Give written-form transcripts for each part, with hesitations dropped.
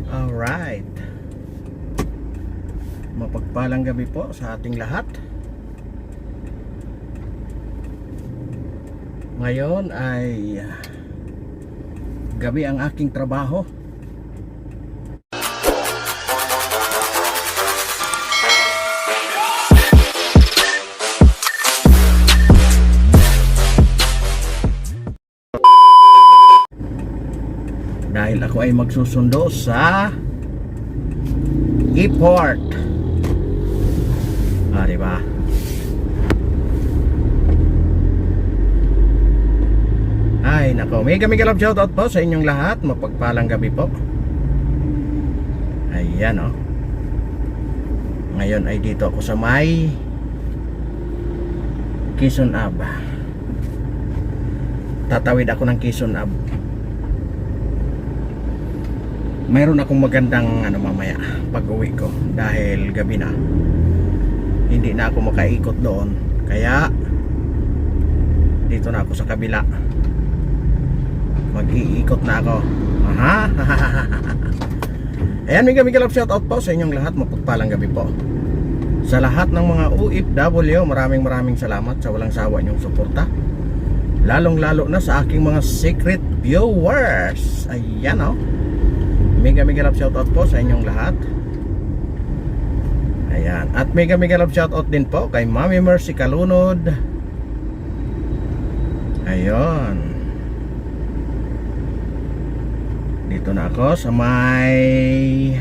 Alright, mapagpalang gabi po sa ating lahat. Ngayon ay gabi ang aking trabaho. Dahil ako ay magsusundo sa airport. Diba? Ay nako, mega love shoutout po sa inyong lahat. Mapagpalang gabi po. Ayan o. Ngayon ay dito ako sa may Quezon Ave. Tatawid ako ng Quezon Ave. Mayroon akong magandang mamaya pag uwi ko, dahil gabi na, hindi na ako makaikot doon, kaya dito na ako sa kabila, mag-iikot na ako. Ayan, mega love shoutout po sa inyong lahat. Mapagpalang gabi po sa lahat ng mga OFW. Maraming salamat sa walang sawa niyong suporta, lalong lalo na sa aking mga secret viewers. Ayan o, mega love shoutout po sa inyong lahat. Ayan, at mega love shoutout din po kay Mami Mercy Kalunod. Ayun, dito na ako sa may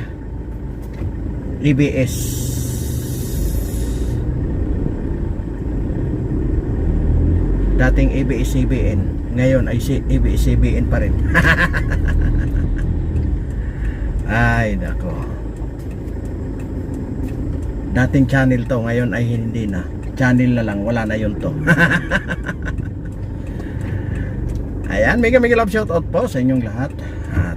EBS. Dating ABS-CBN, ngayon ay ABS-CBN pa rin. Ay nako, dating channel to, ngayon ay hindi na. Channel na lang, wala na yun to. Ayan, mega love shoutout po sa inyong lahat. At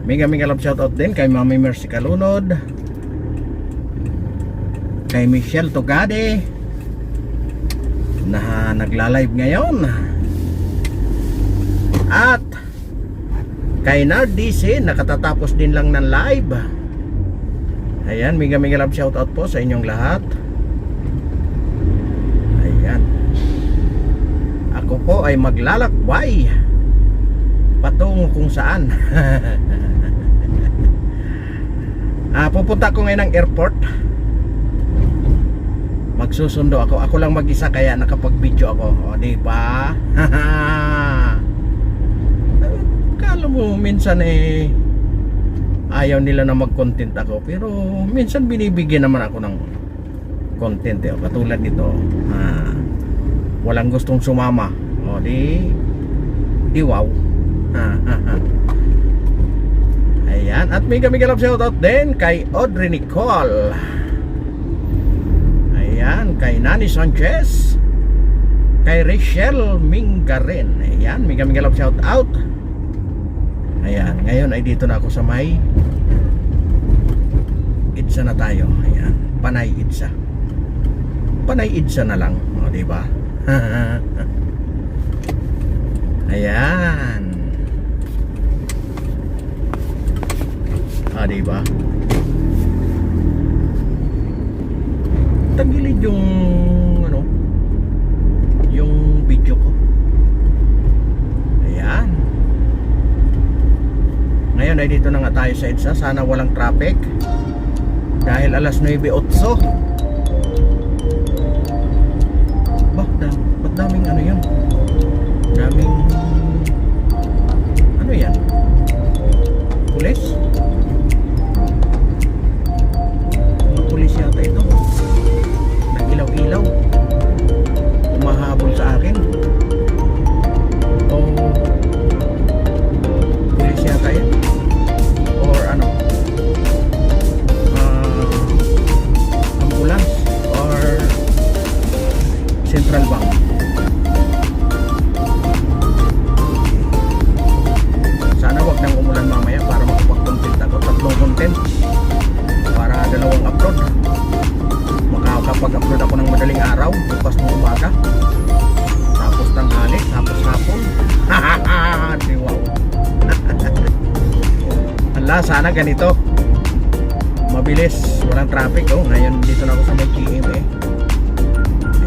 mega love shoutout din kay Mami Mercy Kalunod, kay Michelle Tugade na nagla-live ngayon, at kay Nard DC, nakatatapos din lang ng live. Ayan, mega love shoutout po sa inyong lahat. Ayan, ako po ay maglalakbay patungo kung saan. Pupunta ko ngayon ng airport. Magsusundo ako. Ako lang mag-isa, kaya nakapag-video ako. O, diba? Kala mo minsan ayaw nila na mag-content ako, pero minsan binibigyan naman ako ng content katulad nito. Walang gustong sumama, o di wow. Ayan, at mega love shoutout din kay Audrey Nicole. Ayan, kay Nani Sanchez, kay Rachel Mingarin. Ayan, mega love shoutout. Ayan, ngayon ay dito na ako sa may EDSA na tayo. Ayan, Panay EDSA. Panay EDSA na lang, o diba? Ayan, diba? Tagilid yung yung video ko. Ayan, ngayon ay dito na nga tayo sa EDSA. Sana walang traffic dahil alas 9:08. Ba't daming yun? Daming yan? Pulis? Mga pulis yata ito. Nag-ilaw-ilaw, umahabol sa akin. Pulis yata yan, or ambulance or Central Bank. Sana wag nang umulan mamaya para makapag-content ako. 3 content para 2 upload. Makakapag-upload ako ng madaling araw, bukas ng umaga, tapos tanghali, tapos hapon. Wow. Sana ganito. Mabilis, walang traffic. Oh, ngayon dito na ako sa may GMA.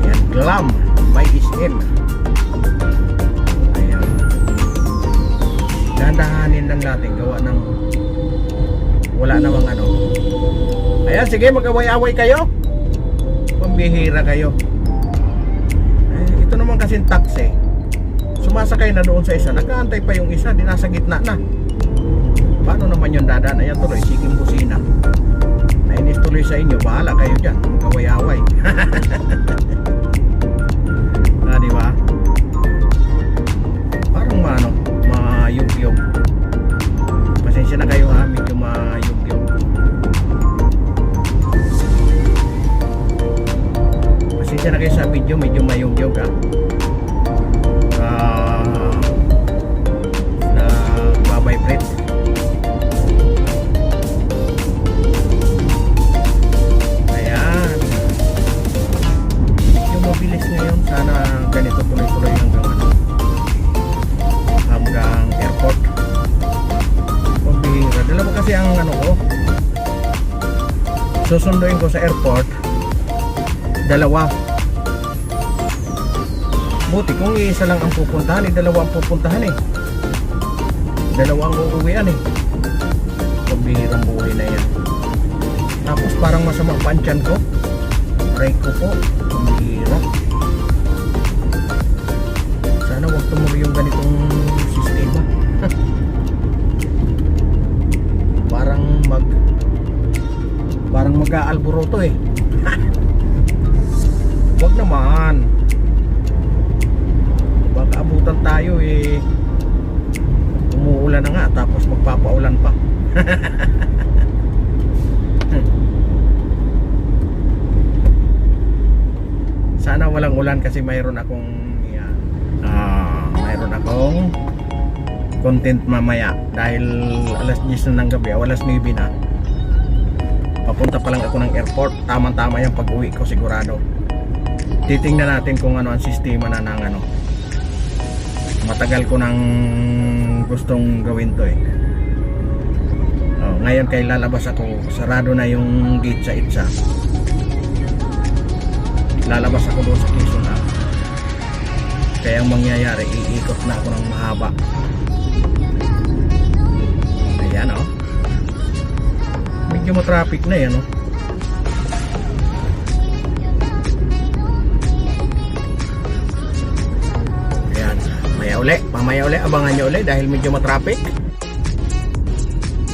Ayan, Glam by SM. Ayan. Dandahanin lang natin gawa ng wala namang ano. Ayan, sige, mag-away-away kayo. Pambihira kayo. Ito naman kasing taxi. Sumasakay na doon sa isa, nag-aantay pa yung isa, di nasa gitna na. Paano naman yung dadaan? Ayan tuloy, siging busina. Nainis tuloy sa inyo, bahala kayo dyan, mag-away-away. Di ba? Parang mayug-yug. Pasensya na kayo ha, medyo mayug-yug. Pasensya na kayo sa video, medyo mayug-yug ha. Nagbabibrate. Ayan. Medyo mabilis ngayon. Sana ganito tuloy-tuloy hanggang airport. Pambihira. Dalawa kasi ang ano ko. Susunduin ko sa airport. Dalawa. Buti kung isa lang ang pupuntahan, dalawa ang pupuntahan dalawa ang uuwian pambihirang buhay na yan. Tapos parang masama pansyan ko, aray ko po, pambihira. Sana wag tumuloy yung ganitong sistema. parang mag-aalboroto wag naman. Baka abutan tayo umuulan na nga tapos magpapaulan pa. Sana walang ulan kasi mayroon akong content mamaya dahil alas 10 na ng gabi o alas 9 na. Papunta pa lang ako ng airport, tamang-tama yung pag-uwi ko sigurado. Titingnan natin kung ano ang sistema na ng ano. Matagal ko nang gustong gawin to ngayon kay lalabas ako, sarado na yung gate sa Itza. Lalabas ako doon sa Quezon na. Kaya ang mangyayari, iikot na ako ng mahaba. Ayan medyo matraffic na yan mamaya uli, abangan nyo uli dahil medyo matraffic.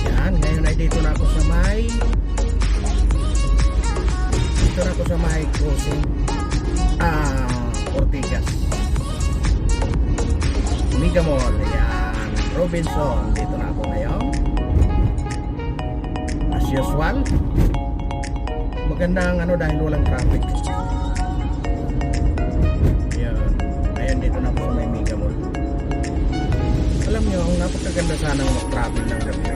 Yan, ngayon ay dito na ako sa may crossing Ortigas Mega Mall. Yan, Robinson, dito na ako ngayon. As usual, maganda ang dahil walang traffic. Yan, dito na ako sa may Mega Mall. Alam nyo, ang napakaganda sana ng mag-travel ng gabi.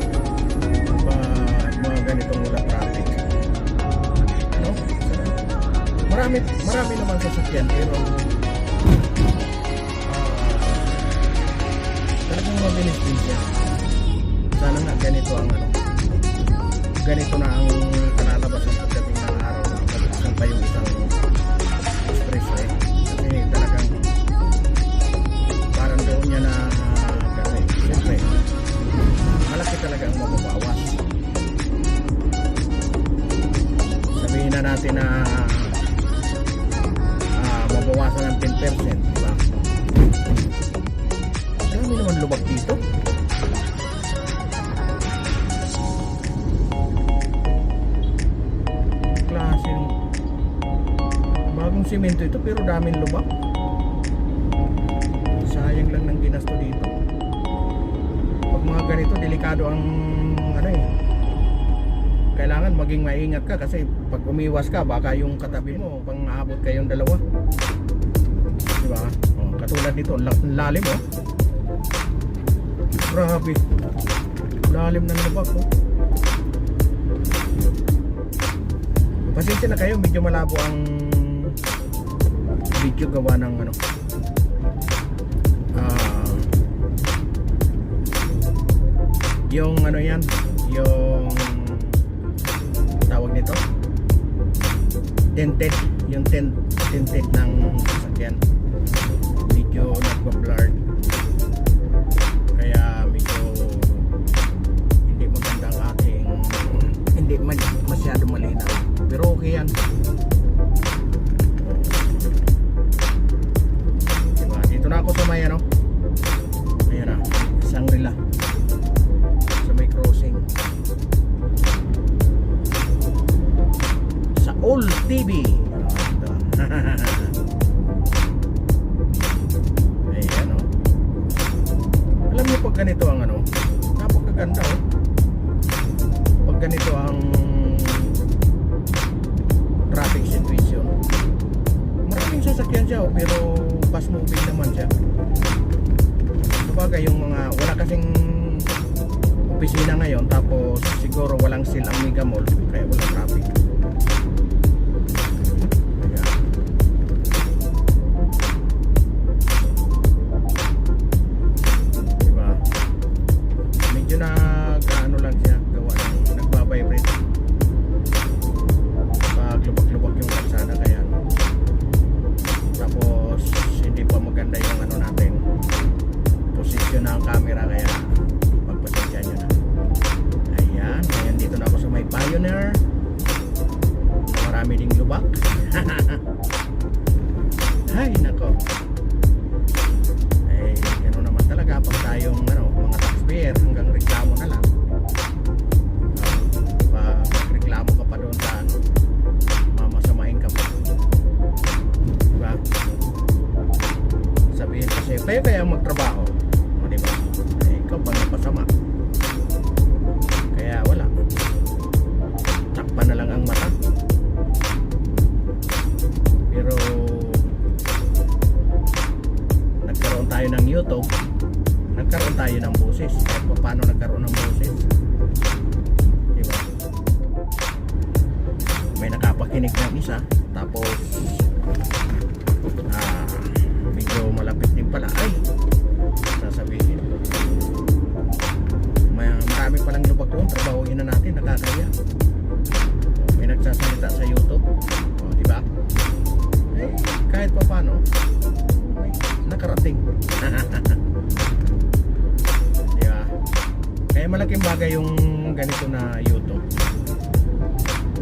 Mga ganitong walang traffic. Marami naman sasakyan pero talagang mabilis din siya. Sana nga ganito na ang kanalabas ng pagdating ng araw na pagdating pa yung isang expressway. Kasi talagang parang doon niya na siyempre malaki talaga ang mababawas. Sabihin na natin na mabawasan ng 10%, diba? Dami naman lubak dito. Klaseng bagong simento ito pero daming lubak. Sayang lang ng ginasto dito. Pag mga ganito, delikado ang kailangan maging maingat ka kasi pag umiwas ka baka yung katabi mo pang aabot kayong dalawa, diba? Katulad nito, lalim grabe, lalim ng lubak Pasensya na kayo, medyo malabo ang video gawa ng yung ano yan, yung tawag nito, tinted, yung tinted ng sasakyan medyo nagpa-blurred, kaya medyo hindi maganda ang ating, hindi masyado malinaw, pero okay yan. Diba? Dito na ako sa may ano, ayan na, Shangri-La, sa may crossing sa Old TV. Ayan o. Alam niyo pag ganito ang ano, napakaganda o. Pag ganito ang traffic situation, maraming sasakyan siya o, pero fast moving naman siya. Sabagay yung mga, wala kasing opisina ngayon, tapos siguro walang sale ang Mega Mall, kaya walang traffic. Diba? Medyo ano lang siya, gawa ng nagbabibrate pag lubak-lubak yung kalsada, kaya tapos hindi pa maganda yung ano natin, posisyon ng camera, kaya pagpasensya nyo na. Ayan, ngayon dito na ako sa may Pioneer, marami ding lubak. Ay nako, eh gano'n naman talaga pag tayong ano, mga taxpayer, hanggang reklamo na lang. Pag reklamo ka pa doon sa ano, mamasamain ka pa, diba? Sabihin kasi kaya magtrabaho, o diba? Eh, ikaw bang napasama? Kaya wala, takpan na lang ang mata. Pero nagkaroon tayo ng YouTube, nagkaroon tayo ng boses. Kahit paano nagkaroon ng boses, diba? May nakapakinig ng isa, tapos medyo malapit din pala, ay sasabihin marami palang lubak doon, trabahuin na natin, nakakaya. May nagsasalita sa YouTube, o diba? Eh, kahit pa paano nakarating. Diba? Kaya malaking bagay yung ganito na YouTube.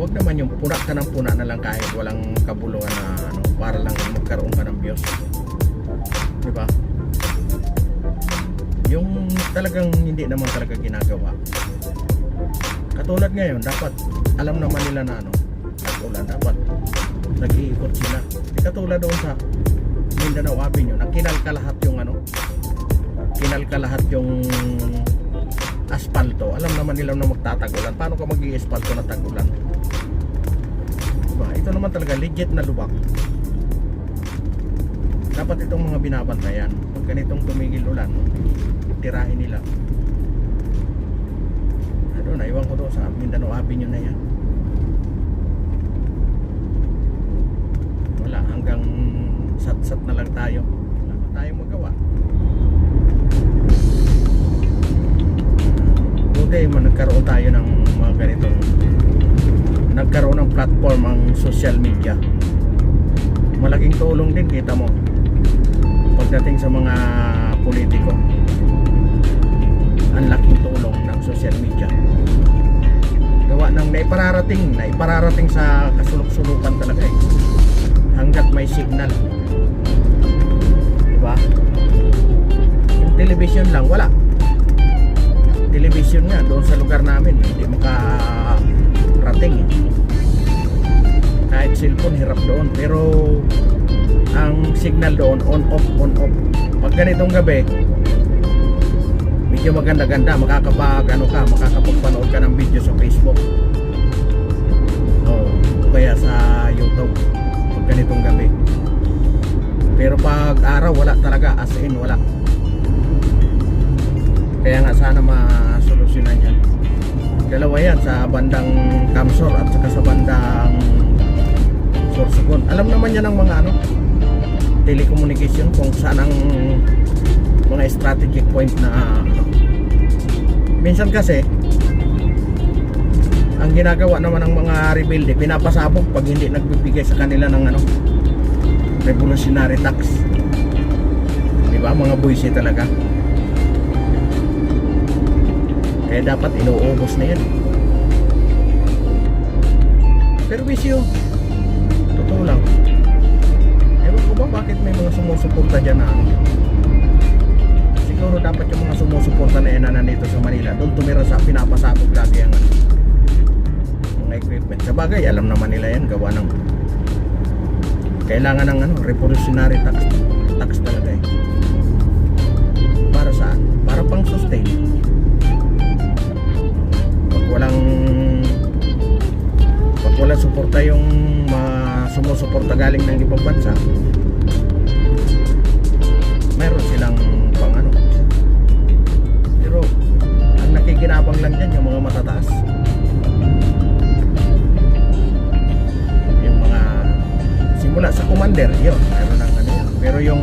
Huwag naman yung puna ka ng puna na lang kahit walang kabuluhan na ano, para lang magkaroon ka ng views. Diba? Yung talagang hindi naman talaga ginagawa. Katulad ngayon, dapat alam naman nila na ano, katulad dapat nag-iikot sila. Di katulad doon sa Mindanao Avenue, na kinalka lahat yung ano, kinalka lahat yung asfalto. Alam naman nila na magtatagulan. Paano ka mag-i-asfalto na tagulan? Diba? Ito naman talaga legit na lubak. Dapat itong mga binabantayan. Pag ganitong tumigil ulan, tirahin nila. Ano, naiwan ko doon sa Mindanao Avenue na yan. Wala, hanggang sat-sat na lang tayo. Wala pa tayong magawa. Buti nagkaroon tayo ng mga ganitong, nagkaroon ng platform ang social media. Malaking tulong din, kita mo, pagdating sa mga politiko. Ang laking tulong ng social media. Gawa ng naipararating sa kasulok-sulukan talaga eh. Hanggat may signal. Diba? Yung television lang, wala. Television nga, doon sa lugar namin, hindi makarating eh. Kahit cellphone, hirap doon. Pero ang signal doon, on-off, on-off. Pag ganitong gabi, medyo maganda-ganda, makakapagpanood ka ng video sa Facebook o kaya sa YouTube pag ganitong gabi. Pero pag araw, wala talaga, as in wala. Kaya nga sana masolusyonan yan. Dalawa yan, sa bandang Kamsor at saka sa bandang Sorsogon. Alam naman yan ng mga ano, telecommunication, kung saan ang mga strategic point na minsan kasi ang ginagawa naman ng mga rebelde, pinapasabog pag hindi nagbibigay sa kanila ng ano, revolutionary tax. Di ba? Mga buwisi talaga. Kaya dapat inuubos na yan. Pero bisyo, totoo lang. Ewan ko ba bakit may mga sumusuporta dyan na ano. Siguro dapat yung mga sumusuporta na yan na nandito sa Manila, doon tumira sa pinapasabog lagi ang ano, mga equipment. Sa bagay, alam naman nila yan, gawa ng kailangan ng ano, revolutionary tax talaga eh. Para saan? Para pang sustain. Pag walang suporta yung sumusuporta galing ng ibang bansa, meron silang pang ano. Pero ang nakikinabang lang dyan yung mga matataas, yung mga simula sa commander, yun meron ng ano yan. Pero yung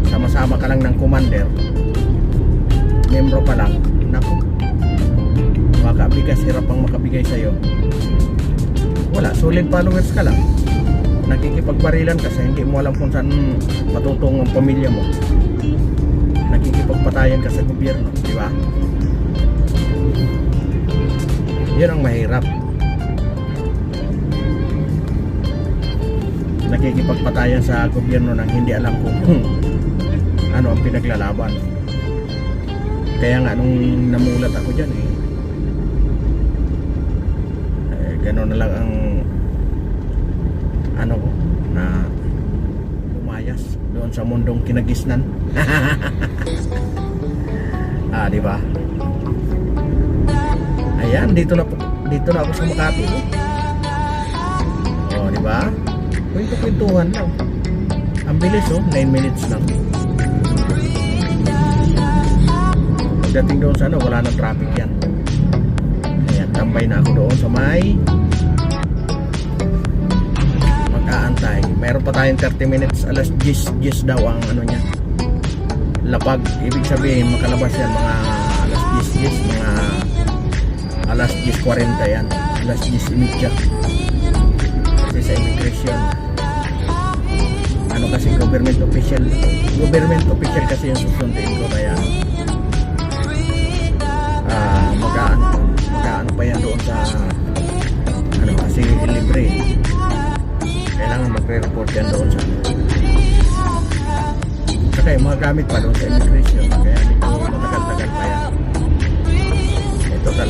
sama-sama ka lang ng commander, membro pa lang, naku, makabigas, hirap ang makabigay sa'yo. Wala, solid followers ka lang, nakikipagbarilan ka sa hindi mo alam kung saan matutong ang pamilya mo, nakikipagpatayan ka sa gobyerno, di ba? Yun ang mahirap, nakikipagpatayan sa gobyerno nang hindi alam kung ano ang pinaglalaban. Kaya nga nung namulat ako dyan gano'n na lang ang ano ko, na lumayas doon sa mundong kinagisnan. Di ba? Ayan, dito na ako sa Makati. Oh, di ba? Kwento-kwentuhan lang. Ang bilis 9 minutes lang. Pagdating doon sa ano, wala nang traffic yan. Ayan, tambay na ako doon sa may mag-aantay. Meron pa tayong 30 minutes, alas 10 daw ang ano niya, lapag. Ibig sabihin makalabas yan mga alas 10, mga alas 10:40 yan, alas 10:30 kasi sa immigration. Ano kasi government official kasi yung susundin ko, kaya mag-aano pa yan doon sa ano, kasi libre, kailangan magre-report yan doon sa saka yung mga gamit pa doon sa immigration, kaya hindi ko matagal-tagal pa yan. Total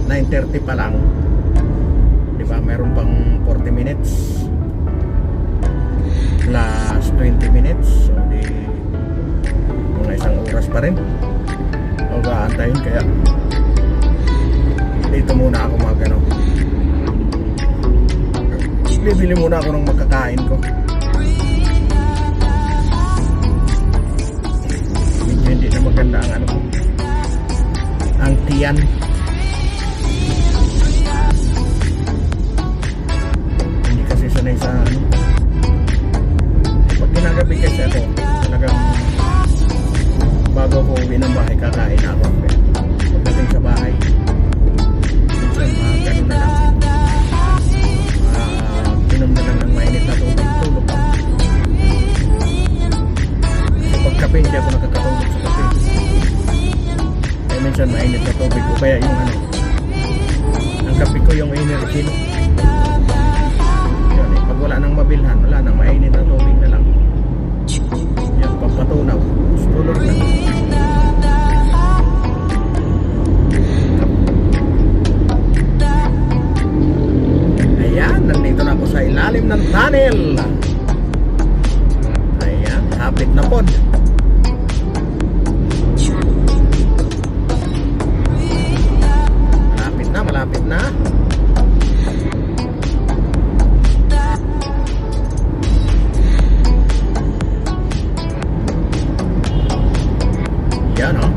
9:30 pa lang, di ba? Meron pang 40 minutes plus 20 minutes, so di mga isang oras pa rin mag-aantayin. Kaya dito muna ako magano, bibili muna ako ng makakain ko. Medyo hindi na maganda ang ano, ang tiyan. Hindi kasi sanay sa ano, pag ginagabi kasi ako, talagang bago ko uwi ng bahay, kakain ako. Pagdating sa bahay, minsan gano'n na lang, inom na lang ng mainit na tubig, tulog ako. Kasi pag kape, hindi ako nakakatulog sa kape. Kaya minsan mainit na tubig ko, kaya yung ano, ang kape ko yung energy. Yun pag wala nang mabilhan, wala nang mainit na tubig na lang, yan, pampatunaw, tulog na. Ayan, nandito na ako sa ilalim ng tunnel. Ayan, hapit na pod. Malapit na. Yan o.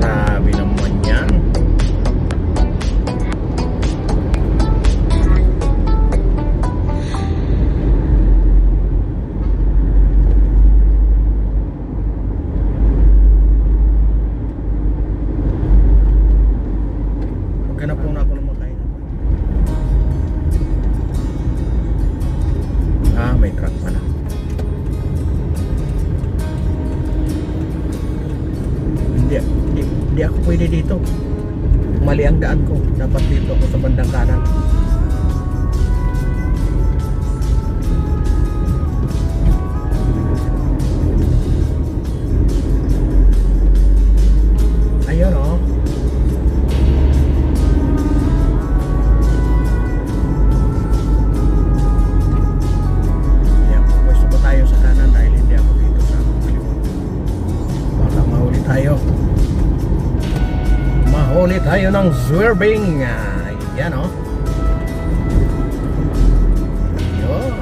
Grabe naman yan. Hindi ako pwede dito. Mali ang daan ko. Dapat dito ako sa bandang kanan. Ayun oh. Ayan, pwesto pa tayo sa kanan dahil hindi ako dito sa kaliwa. Baka mahuli tayo. Mahuli tayo ng swerving. Ayan oh. Ayun.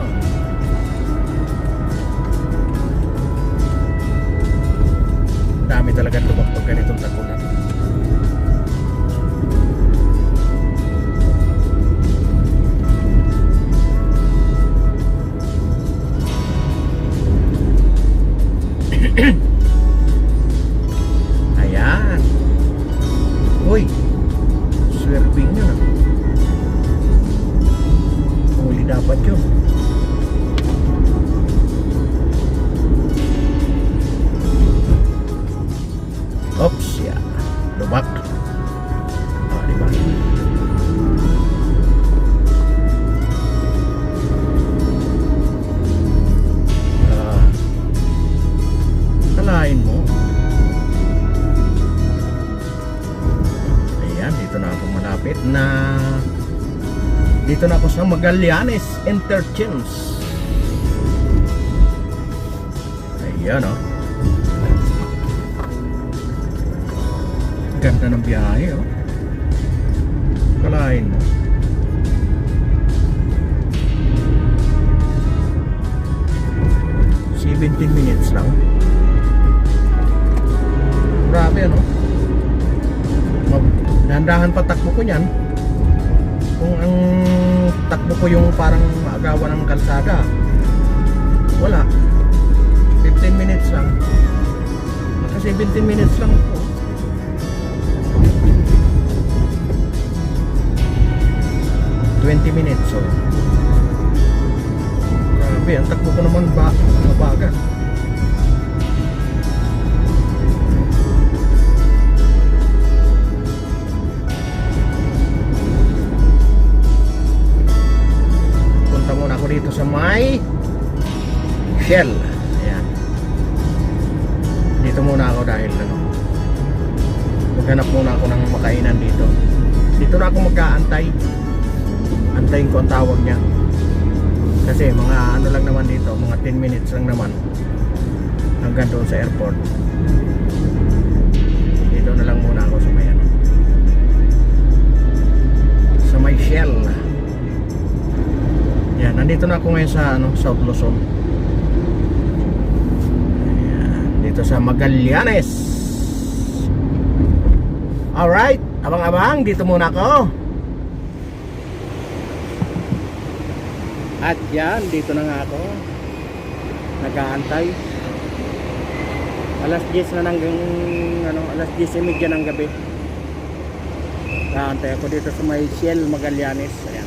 Dami talaga lubak pag ganitong tagulan. Ayan. Uy, swerving nyo na. Huli dapat yun. Oops, ya. Lubak. Diba? Kalain mo. Ayan, dito na ako malapit na. Dito na ako sa Magallanes Interchange. Ayan oh. Ganda ng biyahe oh. Kalain mo. $17 lang. Grabe ano. Dahan-dahan pa takbo ko niyan. Kung ang takbo ko yung parang agawan ng kalsada, wala. 15 minutes lang. Kasi 17 minutes lang po. $20 so. Grabe, ang takbo ko naman mabagal. Punta muna ako dito sa may Shell. Ayan. Dito muna ako dahil ano, maghanap muna ako ng makainan dito. Dito na ako mag-aantay. Antayin ko ang tawag niya. Kasi mga ano lang naman dito, mga 10 minutes lang naman hanggang doon sa airport. Dito na lang muna ako sa may ano, sa may Shell. Yan, nandito na ako ngayon sa ano, South Luzon. Ayan, dito sa Magallanes. Alright, abang-abang, dito muna ako. At yan, dito na nga ako nag-aantay. Alas 10 na ng ano, alas 10:30 ng gabi. Nag-aantay ako dito sa may Shell Magallanes. Ayan.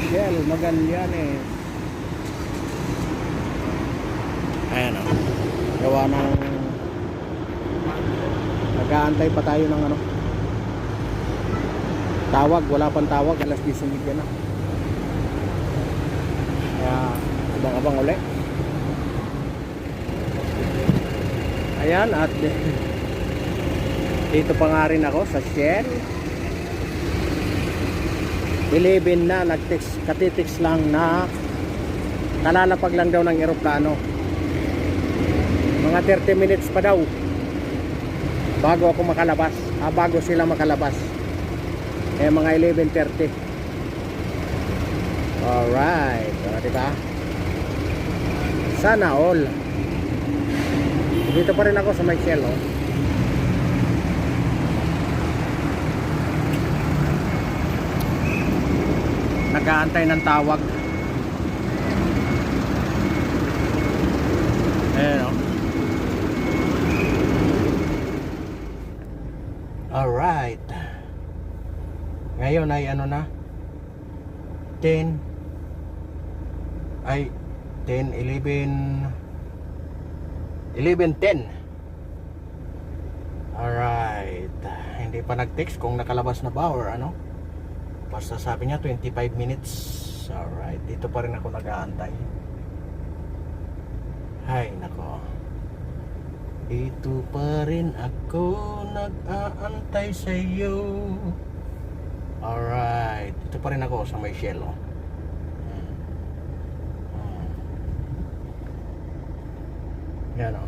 Shell Magallanes. Ayan o. Gawa ng nag-aantay pa tayo ng ano, tawag, wala pang tawag, alas 10:30 na. Kaya abang-abang ulit. Ayan, at dito pa nga rin ako sa Shell. 11 na, katitext lang na kalalapag lang daw ng eroplano. Mga 30 minutes pa daw bago ako makalabas, bago sila makalabas. Mga 11:30. Alright, diba? Sana all. Dito pa rin ako sa may Shell oh. Nag-aantay ng tawag. Ayan oh. Alright. Ngayon ay ano na 10 ay 10, 11 11:10. Alright. Hindi pa nag-text kung nakalabas na ba or ano. Basta sabi niya 25 minutes. Alright. Dito pa rin ako nag-aantay. Hay nako. Dito pa rin ako nag-aantay sa iyo. Alright. Dito pa rin ako sa may Shell. Oh. Yan o.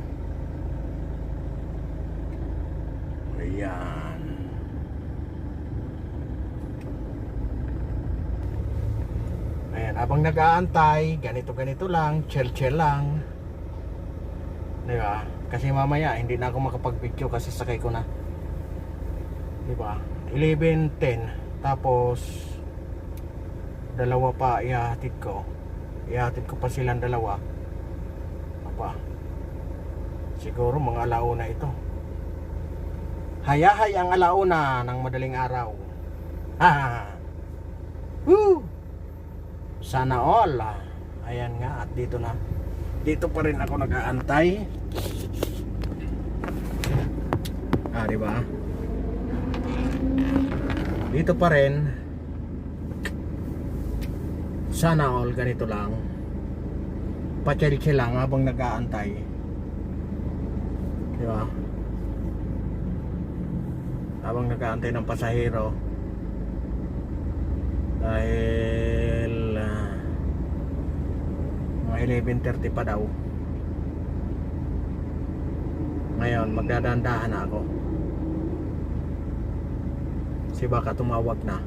Ayan. Ayan, habang nag-aantay, ganito-ganito lang, chill-chill lang. Diba? Kasi mamaya, hindi na ako makapag-video kasi sakay ko na. Diba? 11:10. Tapos, dalawa pa ihahatid ko. Ihahatid ko pa silang dalawa. Apa? Siguro mga alauna ito. Hayahay ang alauna ng madaling araw. Ha! Woo! Sana all. Ayan nga, at dito na. Dito pa rin ako nag-aantay. Di ba? Dito pa rin. Sana all ganito lang. Pa-chill-chill lang habang nag-aantay. Di ba? Habang nag-aantay ng pasahero. Dahil mga 11:30 pa daw. Ngayon magdadandahan na ako. Si baka tumawag na.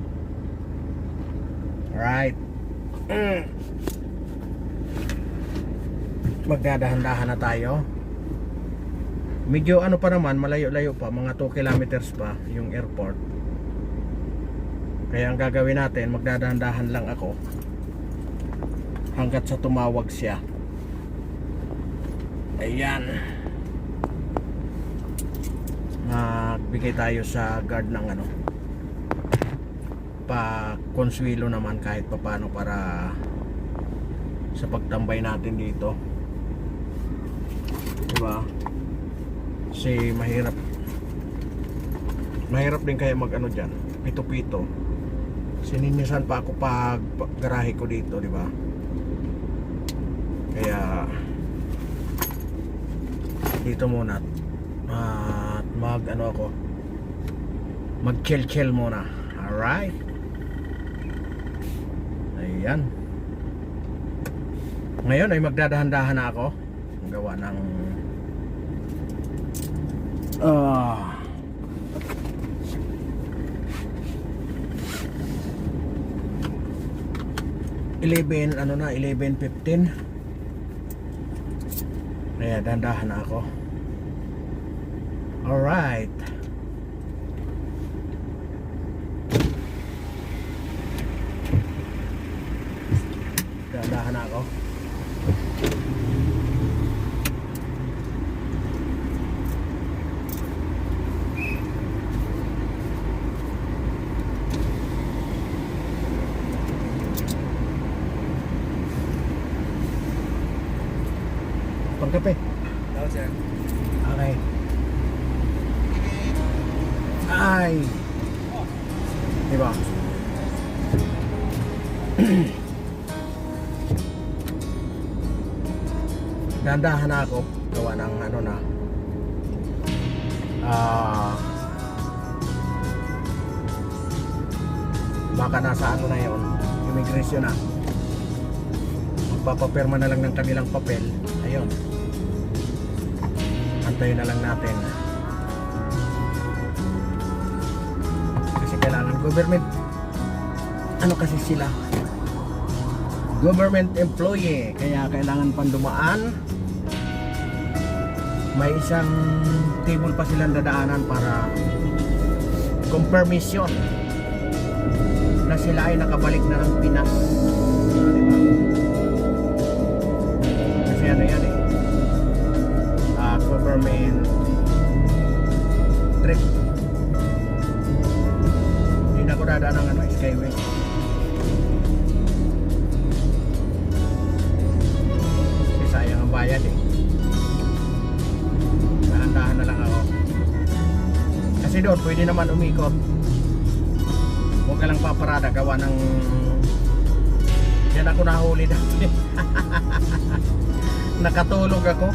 Right. Magdadahan-dahan na tayo. Medyo ano pa naman, malayo-layo pa, mga 2 kilometers pa yung airport. Kaya ang gagawin natin, magdadahan-dahan lang ako hanggat sa tumawag siya. Ayan. Magbigay tayo sa guard ng ano, pa konsuelo naman kahit papaano para sa pagtambay natin dito. Diba? Kasi mahirap din kaya mag ano dyan, pito-pito. Sininisan pa ako pag garahe ko dito, di ba? Kaya dito muna at mag ano ako, mag chill muna. Alright. Ayan. Ngayon ay magdadahan-dahan na ako. Ang gawa ng 11:15. Kaya dandahan na ako. Alright. Dandahan na ako. Pangkape. Tao sir. Okay. Ay. Diba? Dandahan na ako. Gawa ng ano na. Baka nasa ano na yun. Immigration na. Magpapapirma na lang ng kanilang papel. Ayun. Antayin na lang natin. Kasi kailangan government. Ano kasi sila? Government employee. Kaya kailangan pang dumaan. May isang table pa silang dadaanan para confirmation na sila ay nakabalik na ng Pinas. Diba? Kasi ano yan eh, government trip. Hindi na ako dadaan ng ano, Skyway. Kasi sayang ang bayad eh. doon, pwede naman umikot. Huwag ka lang paparada, gawa ng yan ako nahuli dati. Nakatulog ako.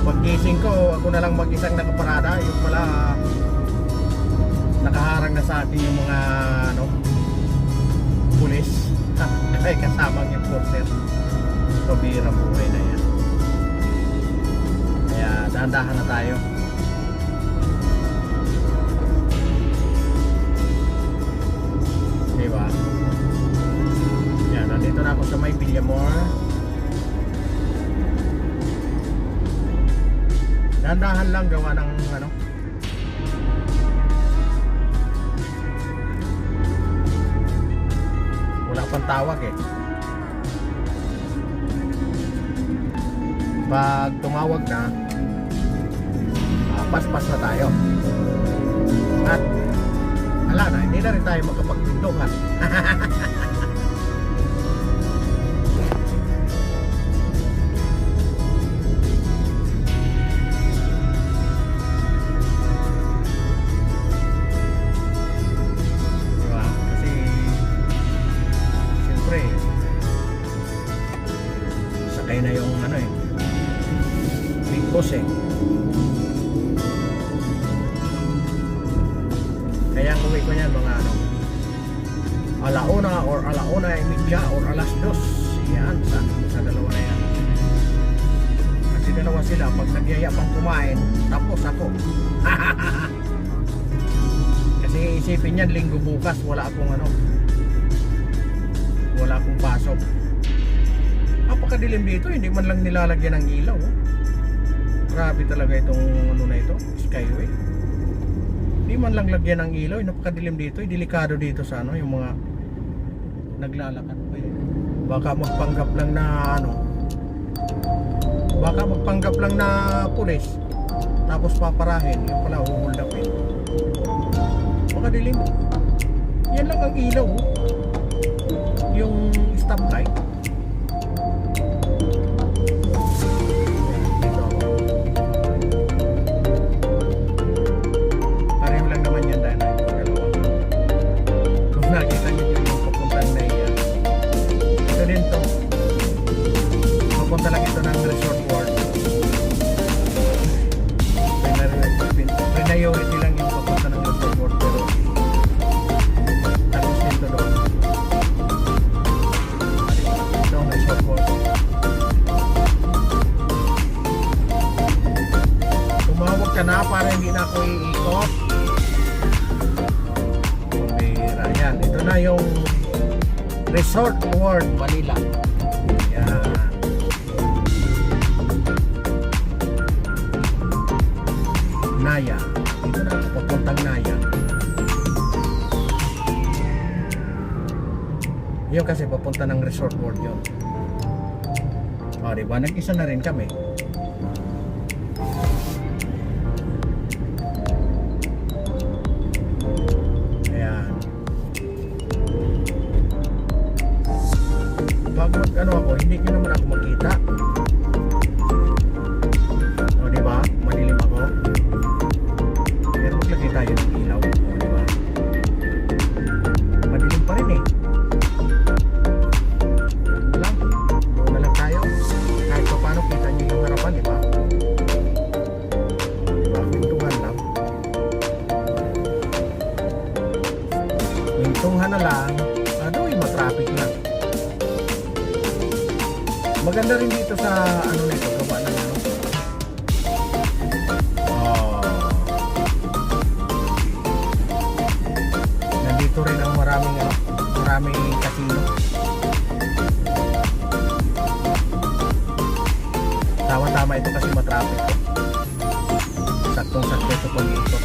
Paggising ko, ako na lang mag-isang nakaparada. Yung pala nakaharang na sa akin yung mga pulis. Ay kasama yung porter. Pabira buhay na yan. Kaya dahan-dahan na tayo. Diba? Yan, nandito na ako sa may Villamor. Dahan-dahan lang gawa ng wala pang tawag eh. Pag tumawag na, paspas na tayo. At ala na, hindi na rin tayo makapagpintuhan. Diba? Kasi siyempre sakay na yung big boss eh. Kaya ang uwi ko niyan mga alauna or alauna y media or alas dos. Yan, sa dalawa na yan. Kasi dalawa sila, pag nagyaya pang kumain, tapos ako. Kasi isipin yan, linggo bukas, wala akong pasok. Napakadilim dito, hindi man lang nilalagyan ng ilaw. Grabe talaga itong na ito, Skyway. Hindi man lang lagyan ng ilaw, napakadilim dito, delikado dito sa yung mga naglalakad pa eh. Baka magpanggap lang na pulis, tapos paparahin, yung pala huhold up eh. Napakadilim. Yan lang ang ilaw, yung stop light. Priority lang yung papunta ng resort world, pero tapos dito doon ito ang resort world. Tumawag ka na para hindi na ako iikot. Pumira yan, ito na yung Resort World Manila. Yan. Naya. Dito na ako papuntang Naya. Yun kasi papunta ng Resort World yun. O diba, nag-isa na rin kami. Ayan. Pag ako, hindi ko naman ako makita. O diba, madilim ako. Maglagay tayo ng ilaw, di ba? Madilim pa rin eh. Doon na lang tayo. Kahit pa paano kita nyo yung harapan, di ba? Di ba? Pintuhan lang. Pintuhan na lang. Matraffic lang. Maganda rin dito sa nito, gawa ng dito rin ang maraming casino. Tama-tama ito kasi matraffic. Saktong-sakto ito pag ikot.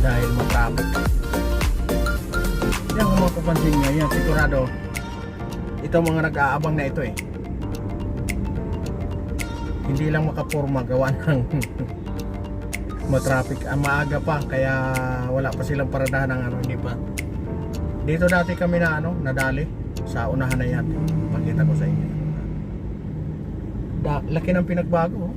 Dahil matraffic. Yan kung mapapansin nyo, yan sigurado ito mga nag-aabang na ito eh. Hindi lang makapurma gawa ng Matraffic, maaga pa kaya wala pa silang paradahan ng ano, hindi pa. Dito dati kami na ano, nadali sa unahan na yan. Makita ko sa inyo. Laki ng pinagbago. Oh.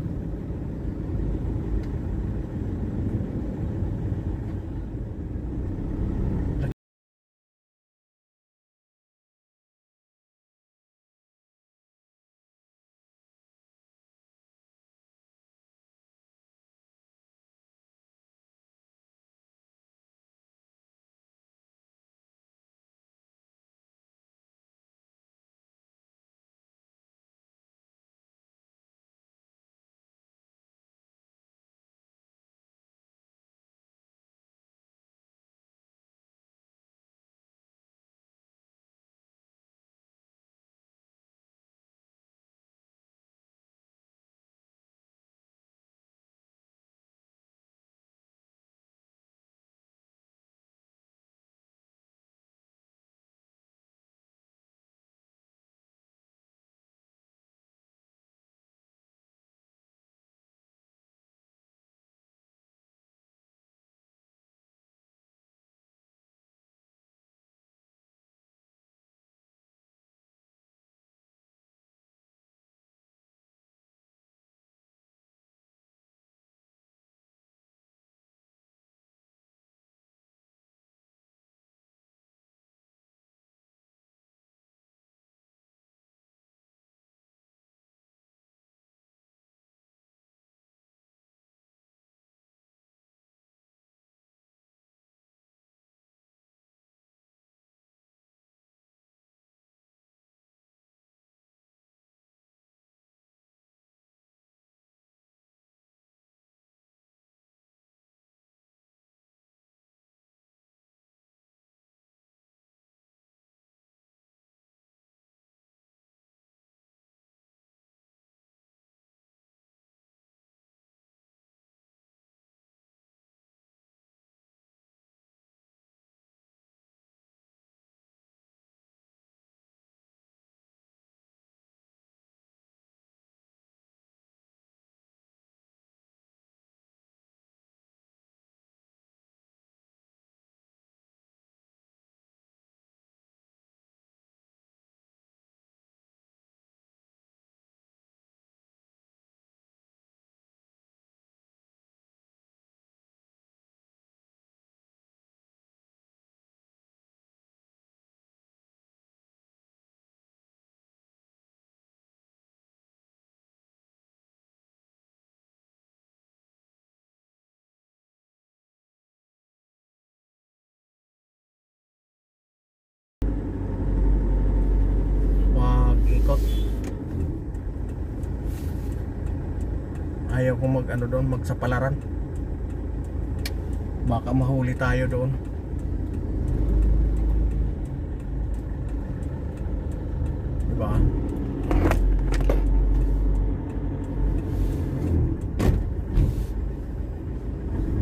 Mag-ikot. Ayaw ko mag ano doon, magsapalaran. Baka mahuli tayo doon. Diba?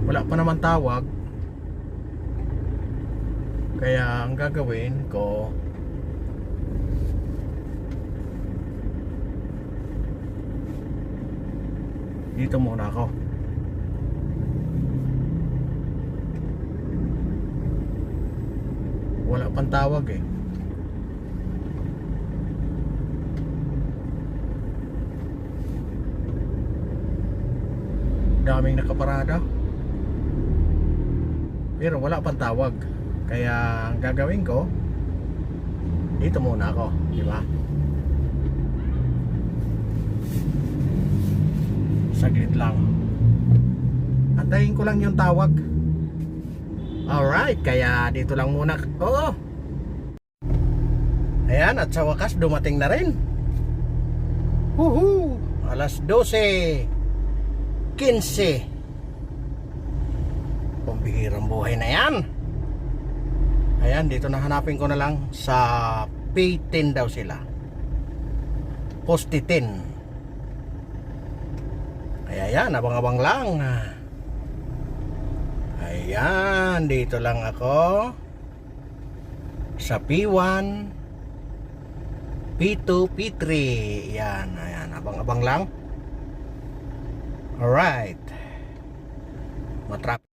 Wala pa naman tawag. Kaya ang gagawin ko, dito muna ako. Wala pang tawag eh. Daming nakaparada. Pero wala pang tawag. Kaya ang gagawin ko, dito muna ako, di ba? Saglit lang. Antayin ko lang yung tawag. Alright, kaya dito lang muna. Oo. Ayan, at sa wakas dumating na rin. Woohoo! Alas 12:15. Pambihirang buhay na yan. Ayan, dito na hanapin ko na lang. Sa P10 daw sila. Poste 10. Kaya yan, abang-abang lang. Ayan, dito lang ako. Sa P1, P2, P3. Yan, ayan, abang-abang lang. Alright. matrap.